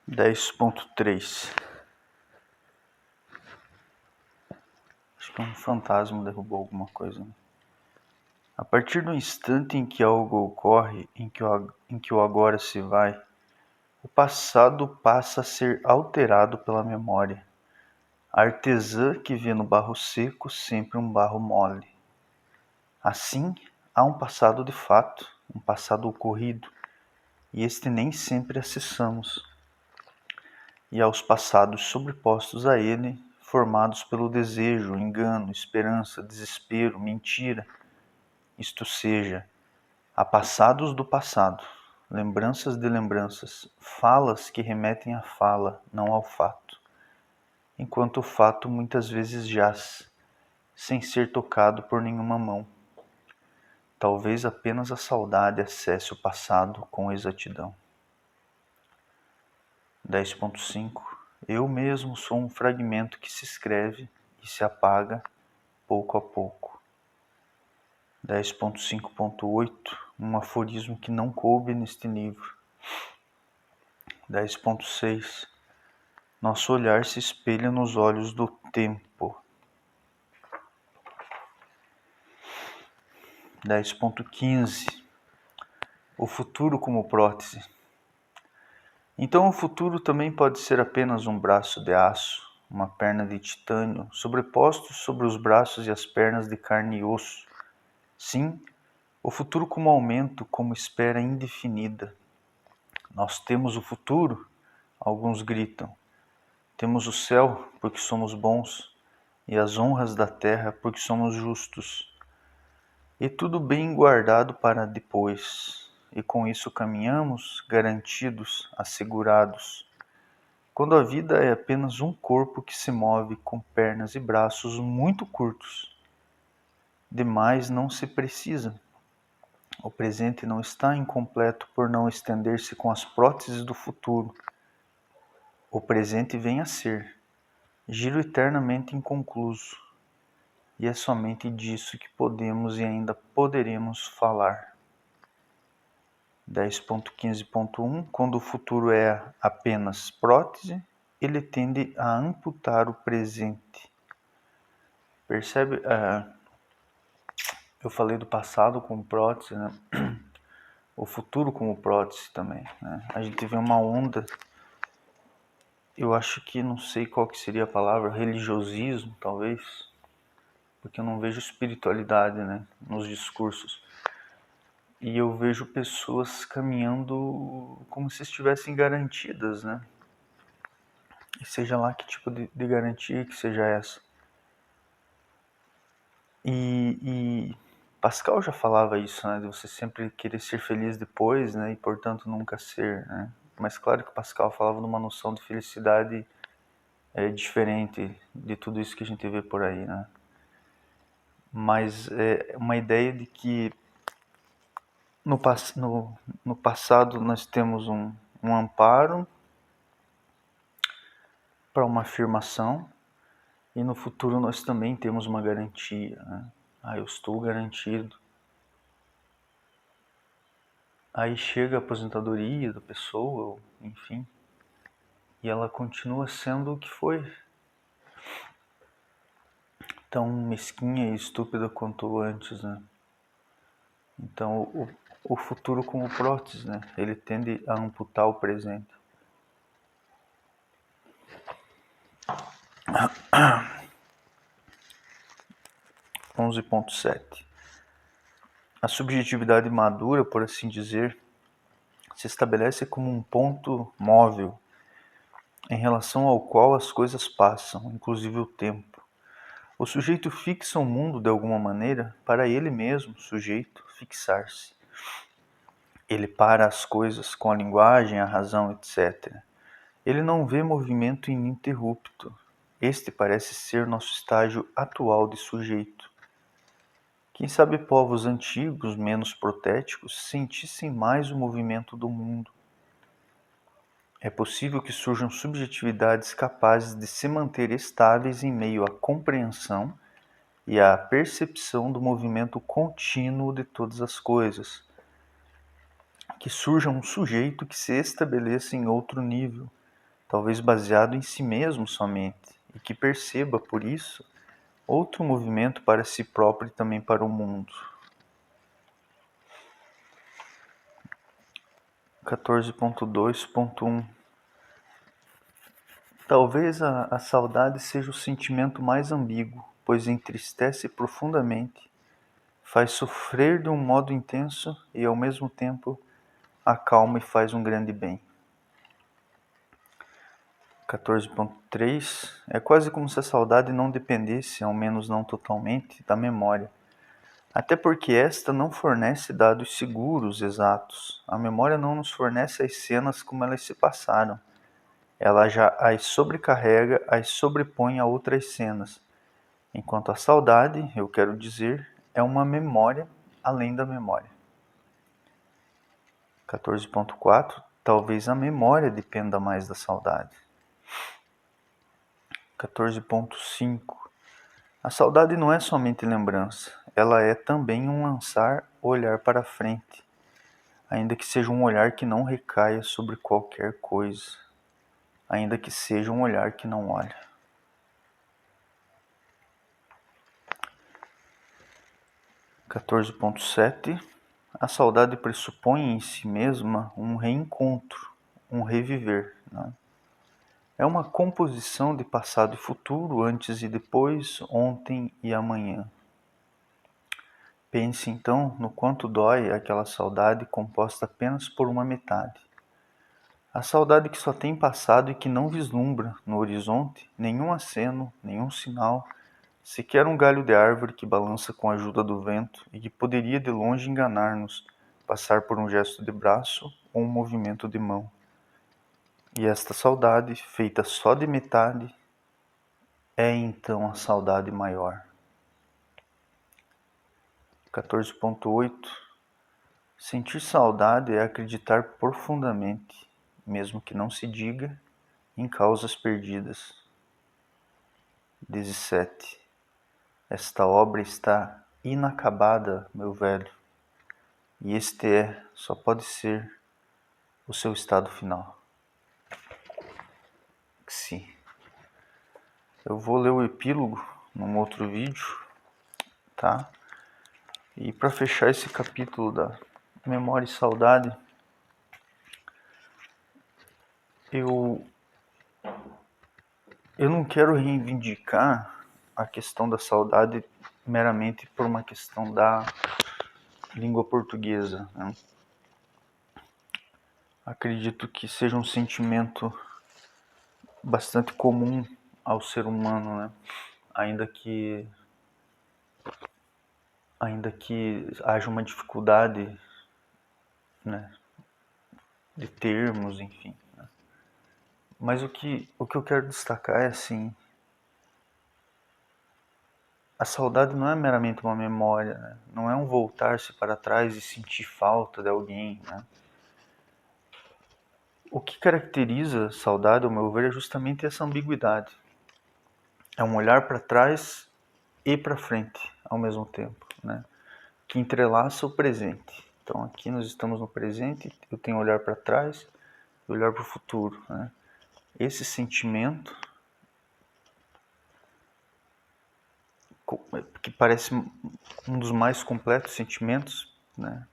10.3. Acho que um fantasma derrubou alguma coisa. A partir do instante em que algo ocorre, em que o agora se vai, o passado passa a ser alterado pela memória. A artesã que vê no barro seco sempre um barro mole. Assim, há um passado de fato, um passado ocorrido, e este nem sempre acessamos. E aos passados sobrepostos a ele, formados pelo desejo, engano, esperança, desespero, mentira, isto seja, há passados do passado, lembranças de lembranças, falas que remetem à fala, não ao fato, enquanto o fato muitas vezes jaz, sem ser tocado por nenhuma mão. Talvez apenas a saudade acesse o passado com exatidão. 10.5. Eu mesmo sou um fragmento que se escreve e se apaga pouco a pouco. 10.5.8. Um aforismo que não coube neste livro. 10.6. Nosso olhar se espelha nos olhos do tempo. 10.15. O futuro como prótese. Então o futuro também pode ser apenas um braço de aço, uma perna de titânio, sobrepostos sobre os braços e as pernas de carne e osso. Sim, o futuro como aumento, como espera indefinida. Nós temos o futuro, alguns gritam. Temos o céu, porque somos bons, e as honras da terra, porque somos justos. E tudo bem guardado para depois, e com isso caminhamos garantidos, assegurados. Quando a vida é apenas um corpo que se move com pernas e braços muito curtos, demais não se precisa. O presente não está incompleto por não estender-se com as próteses do futuro. O presente vem a ser, giro eternamente inconcluso, e é somente disso que podemos e ainda poderemos falar. 10.15.1. Quando o futuro é apenas prótese, ele tende a amputar o presente. Percebe? Eu falei do passado como prótese, né? O futuro como prótese também, né? A gente vê uma onda, eu acho que não sei qual que seria a palavra, religiosismo talvez, porque eu não vejo espiritualidade, né, nos discursos. E eu vejo pessoas caminhando como se estivessem garantidas, né? E seja lá que tipo de garantia que seja essa. E Pascal já falava isso, né? De você sempre querer ser feliz depois, né? E portanto nunca ser, né? Mas claro que Pascal falava numa noção de felicidade diferente de tudo isso que a gente vê por aí, né? Mas é uma ideia de que no passado nós temos um amparo para uma afirmação, e no futuro nós também temos uma garantia, né? Eu estou garantido. Aí chega a aposentadoria da pessoa, enfim, e ela continua sendo o que foi. Tão mesquinha e estúpida quanto antes, né? Então o futuro como prótese, né? Ele tende a amputar o presente. 11.7. A subjetividade madura, por assim dizer, se estabelece como um ponto móvel em relação ao qual as coisas passam, inclusive o tempo. O sujeito fixa o mundo de alguma maneira para ele mesmo, sujeito, fixar-se. Ele para as coisas com a linguagem, a razão, etc. Ele não vê movimento ininterrupto. Este parece ser nosso estágio atual de sujeito. Quem sabe povos antigos, menos protéticos, sentissem mais o movimento do mundo. É possível que surjam subjetividades capazes de se manter estáveis em meio à compreensão e à percepção do movimento contínuo de todas as coisas. Que surja um sujeito que se estabeleça em outro nível, talvez baseado em si mesmo somente, e que perceba, por isso, outro movimento para si próprio e também para o mundo. 14.2.1 Talvez a saudade seja o sentimento mais ambíguo, pois entristece profundamente, faz sofrer de um modo intenso e, ao mesmo tempo, acalma e faz um grande bem. 14.3 É quase como se a saudade não dependesse, ao menos não totalmente, da memória. Até porque esta não fornece dados seguros, exatos. A memória não nos fornece as cenas como elas se passaram. Ela já as sobrecarrega, as sobrepõe a outras cenas. Enquanto a saudade, eu quero dizer, é uma memória além da memória. 14.4 Talvez a memória dependa mais da saudade. 14.5 A saudade não é somente lembrança, ela é também um lançar olhar para frente, ainda que seja um olhar que não recaia sobre qualquer coisa, ainda que seja um olhar que não olha. 14.7 A saudade pressupõe em si mesma um reencontro, um reviver, né? É uma composição de passado e futuro, antes e depois, ontem e amanhã. Pense então no quanto dói aquela saudade composta apenas por uma metade. A saudade que só tem passado e que não vislumbra no horizonte nenhum aceno, nenhum sinal, sequer um galho de árvore que balança com a ajuda do vento e que poderia de longe enganar-nos, passar por um gesto de braço ou um movimento de mão. E esta saudade, feita só de metade, é então a saudade maior. 14.8 Sentir saudade é acreditar profundamente, mesmo que não se diga, em causas perdidas. 17 Esta obra está inacabada, meu velho, e este só pode ser o seu estado final. Sim. Eu vou ler o epílogo num outro vídeo, tá? E para fechar esse capítulo da memória e saudade, eu não quero reivindicar a questão da saudade meramente por uma questão da língua portuguesa, né? Acredito que seja um sentimento bastante comum ao ser humano, né? Ainda que haja uma dificuldade, né, de termos, enfim, né? Mas o que eu quero destacar é assim, a saudade não é meramente uma memória, né? Não é um voltar-se para trás e sentir falta de alguém, né? O que caracteriza a saudade, ao meu ver, é justamente essa ambiguidade. É um olhar para trás e para frente ao mesmo tempo, né? Que entrelaça o presente. Então aqui nós estamos no presente, eu tenho olhar para trás e olhar para o futuro, né? Esse sentimento, que parece um dos mais completos sentimentos, né,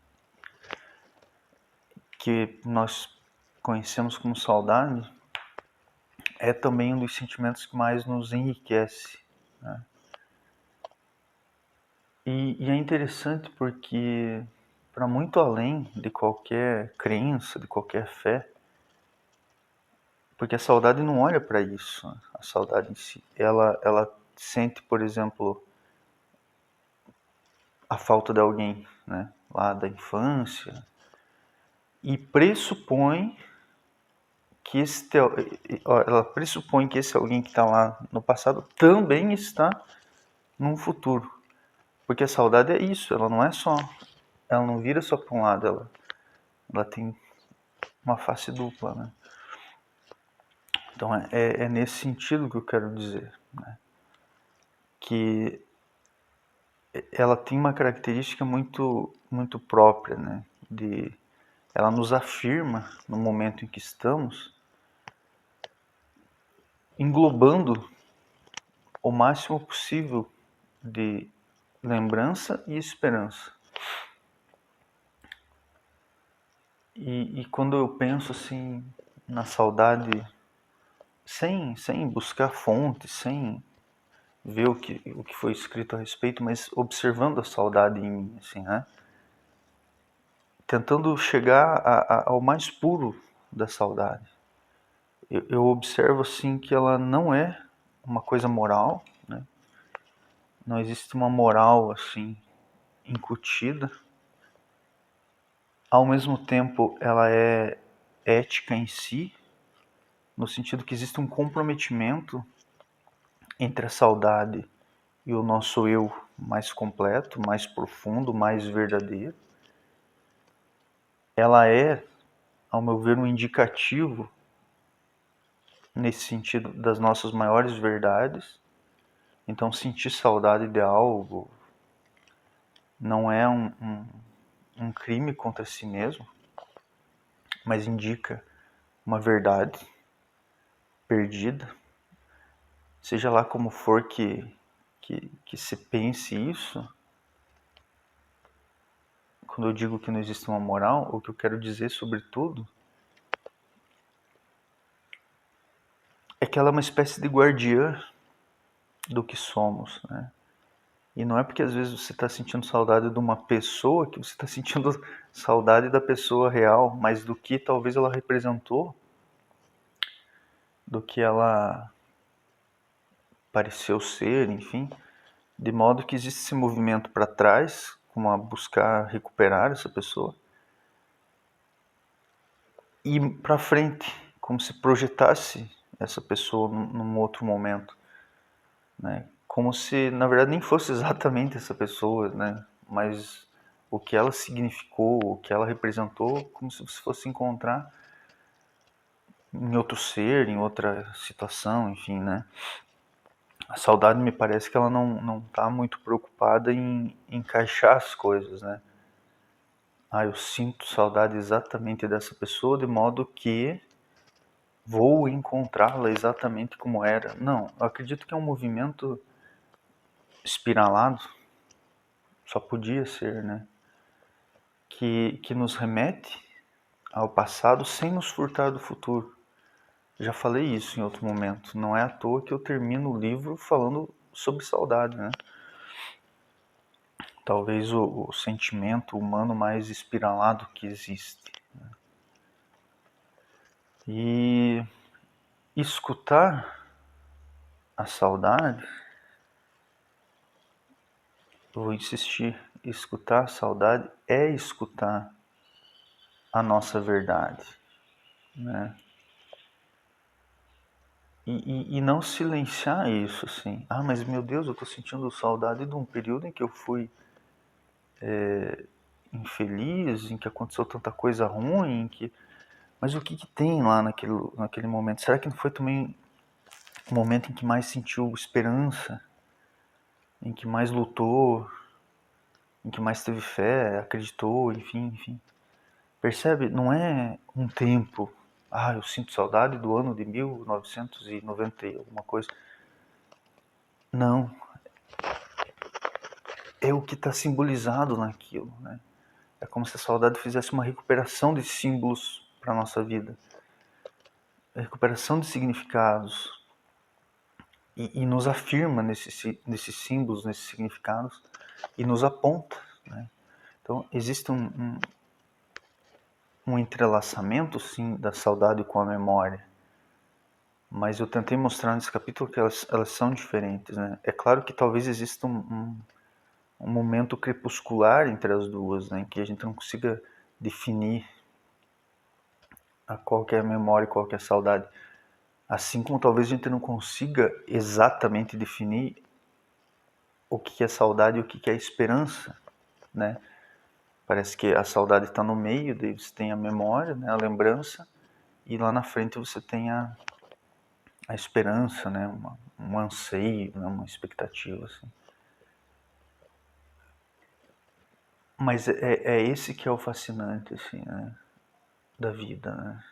que nós conhecemos como saudade, é também um dos sentimentos que mais nos enriquece, né? E é interessante porque, para muito além de qualquer crença, de qualquer fé, porque a saudade não olha para isso, né? A saudade em si, ela sente, por exemplo, a falta de alguém, né, lá da infância, e pressupõe que ela pressupõe que esse alguém que está lá no passado também está no futuro, porque a saudade é isso, ela não vira só para um lado, ela tem uma face dupla, né? Então é nesse sentido que eu quero dizer, né, que ela tem uma característica muito muito própria, né, ela nos afirma no momento em que estamos, englobando o máximo possível de lembrança e esperança. E quando eu penso assim na saudade, sem buscar fontes, sem ver o que foi escrito a respeito, mas observando a saudade em mim, assim, né? Tentando chegar ao mais puro da saudade. Eu observo assim que ela não é uma coisa moral, né? Não existe uma moral assim incutida. Ao mesmo tempo, ela é ética em si, no sentido que existe um comprometimento entre a saudade e o nosso eu mais completo, mais profundo, mais verdadeiro. Ela é, ao meu ver, um indicativo nesse sentido das nossas maiores verdades. Então, sentir saudade de algo não é um crime contra si mesmo, mas indica uma verdade perdida. Seja lá como for que se pense isso, quando eu digo que não existe uma moral, o que eu quero dizer, sobretudo, é que ela é uma espécie de guardiã do que somos, né? E não é porque às vezes você está sentindo saudade de uma pessoa que você está sentindo saudade da pessoa real, mas do que talvez ela representou, do que ela pareceu ser, enfim, de modo que existe esse movimento para trás, como a buscar recuperar essa pessoa, e para frente, como se projetasse essa pessoa num outro momento, né? Como se, na verdade, nem fosse exatamente essa pessoa, né? Mas o que ela significou, o que ela representou, como se você fosse encontrar em outro ser, em outra situação, enfim, né? A saudade me parece que ela não está muito preocupada em encaixar as coisas, né? Eu sinto saudade exatamente dessa pessoa, de modo que vou encontrá-la exatamente como era. Não, eu acredito que é um movimento espiralado, só podia ser, né? Que nos remete ao passado sem nos furtar do futuro. Já falei isso em outro momento. Não é à toa que eu termino o livro falando sobre saudade, né? Talvez o sentimento humano mais espiralado que existe. E escutar a saudade, eu vou insistir, escutar a saudade é escutar a nossa verdade, né? E não silenciar isso, assim. Mas meu Deus, eu tô sentindo saudade de um período em que eu fui infeliz, em que aconteceu tanta coisa ruim, mas o que tem lá naquele momento? Será que não foi também o momento em que mais sentiu esperança, em que mais lutou, em que mais teve fé, acreditou, enfim. Percebe? Não é um tempo. Eu sinto saudade do ano de 1990 e alguma coisa. Não. É o que está simbolizado naquilo, né? É como se a saudade fizesse uma recuperação de símbolos para a nossa vida. A recuperação de significados. E nos afirma nesses símbolos, nesses significados. E nos aponta, né? Então, existe um entrelaçamento, sim, da saudade com a memória. Mas eu tentei mostrar nesse capítulo que elas são diferentes, né? É claro que talvez exista um momento crepuscular entre as duas, né? Que a gente não consiga definir qual que é a memória e qual que é a saudade. Assim como talvez a gente não consiga exatamente definir o que é saudade e o que é esperança, né? Parece que a saudade está no meio, daí você tem a memória, né? A lembrança, e lá na frente você tem a esperança, né? Um anseio, né? Uma expectativa, assim. Mas é esse que é o fascinante, assim, né? Da vida, né?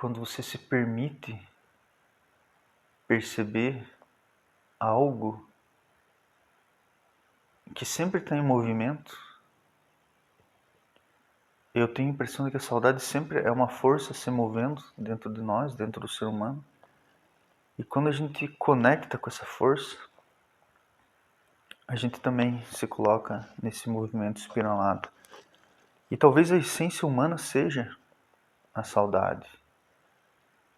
quando você se permite perceber algo que sempre está em movimento. Eu tenho a impressão de que a saudade sempre é uma força se movendo dentro de nós, dentro do ser humano. E quando a gente conecta com essa força, a gente também se coloca nesse movimento espiralado. E talvez a essência humana seja a saudade.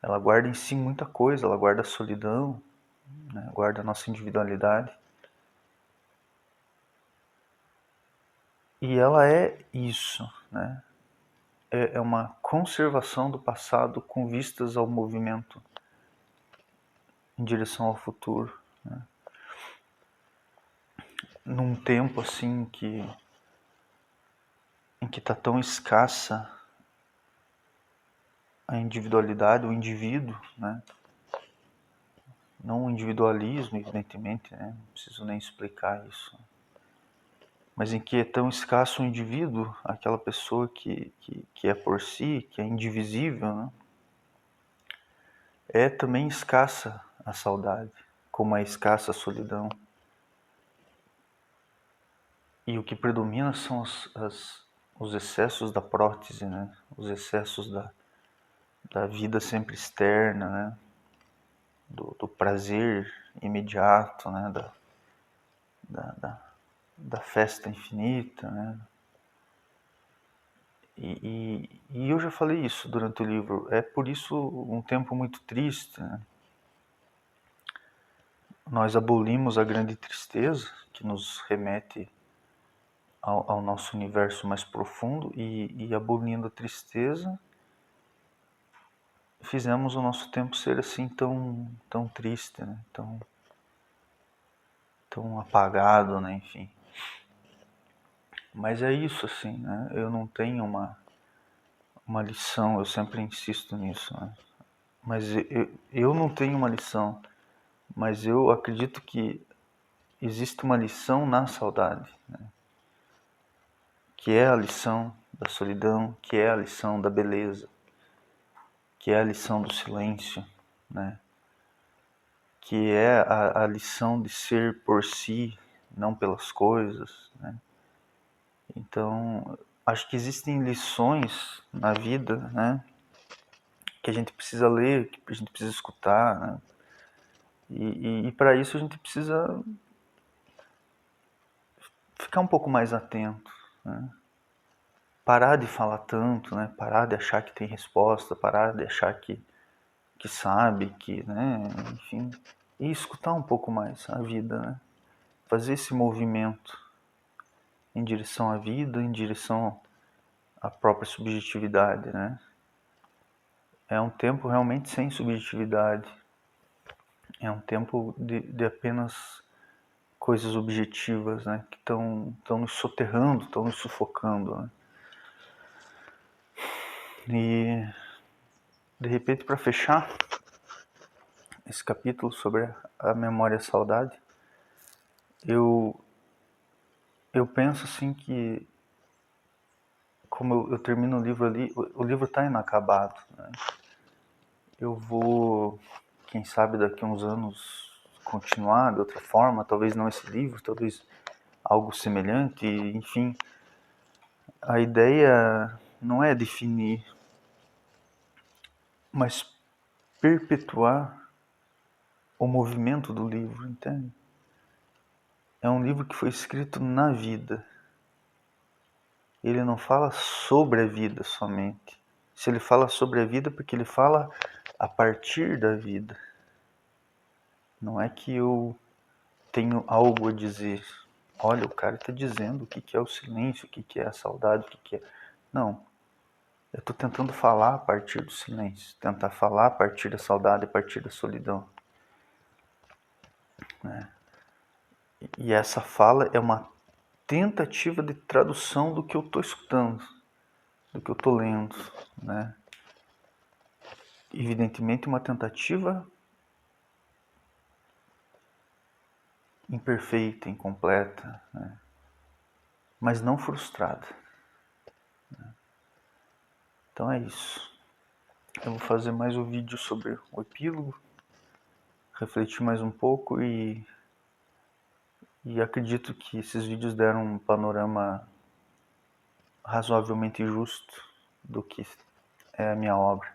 Ela guarda em si muita coisa, ela guarda a solidão, né? Guarda a nossa individualidade. E ela é isso, né? É uma conservação do passado com vistas ao movimento em direção ao futuro, né? Num tempo assim em que está tão escassa a individualidade, o indivíduo, né? Não o individualismo, evidentemente, né? Não preciso nem explicar isso. Mas em que é tão escasso o indivíduo, aquela pessoa que é por si, que é indivisível, né? É também escassa a saudade, como é escassa a solidão. E o que predomina são os excessos da prótese, né? Os excessos da vida sempre externa, né? Do prazer imediato, né? Da festa infinita, né? E eu já falei isso durante o livro. É por isso um tempo muito triste, né? Nós abolimos a grande tristeza, que nos remete ao nosso universo mais profundo, e abolindo a tristeza, fizemos o nosso tempo ser assim tão triste, né? Tão apagado, né? Enfim. Mas é isso, assim, né? Eu não tenho uma lição, eu sempre insisto nisso, né? Mas eu não tenho uma lição, mas eu acredito que existe uma lição na saudade, né? Que é a lição da solidão, que é a lição da beleza, que é a lição do silêncio, né? Que é a lição de ser por si, não pelas coisas, né? Então, acho que existem lições na vida, né? Que a gente precisa ler, que a gente precisa escutar, né? E para isso a gente precisa ficar um pouco mais atento, né? Parar de falar tanto, né? Parar de achar que tem resposta, parar de achar que sabe, né? Enfim, e escutar um pouco mais a vida, né? Fazer esse movimento em direção à vida, em direção à própria subjetividade, né? É um tempo realmente sem subjetividade. É um tempo de apenas coisas objetivas, né? Que estão nos soterrando, estão nos sufocando, né? E, de repente, para fechar esse capítulo sobre a memória e a saudade, eu penso assim que, como eu termino o livro ali, o livro está inacabado, né? Eu vou, quem sabe daqui a uns anos, continuar de outra forma, talvez não esse livro, talvez algo semelhante, enfim. A ideia não é definir, mas perpetuar o movimento do livro, entende? É um livro que foi escrito na vida. Ele não fala sobre a vida somente. Se ele fala sobre a vida, porque ele fala a partir da vida. Não é que eu tenho algo a dizer. Olha, o cara está dizendo o que é o silêncio, o que é a saudade, o que é... Não. Eu estou tentando falar a partir do silêncio. Tentar falar a partir da saudade, a partir da solidão, né? E essa fala é uma tentativa de tradução do que eu estou escutando, do que eu estou lendo, né? Evidentemente uma tentativa imperfeita, incompleta, né? Mas não frustrada, né? Então é isso. eu vou fazer mais um vídeo sobre o epílogo, refletir mais um pouco e acredito que esses vídeos deram um panorama razoavelmente justo do que é a minha obra.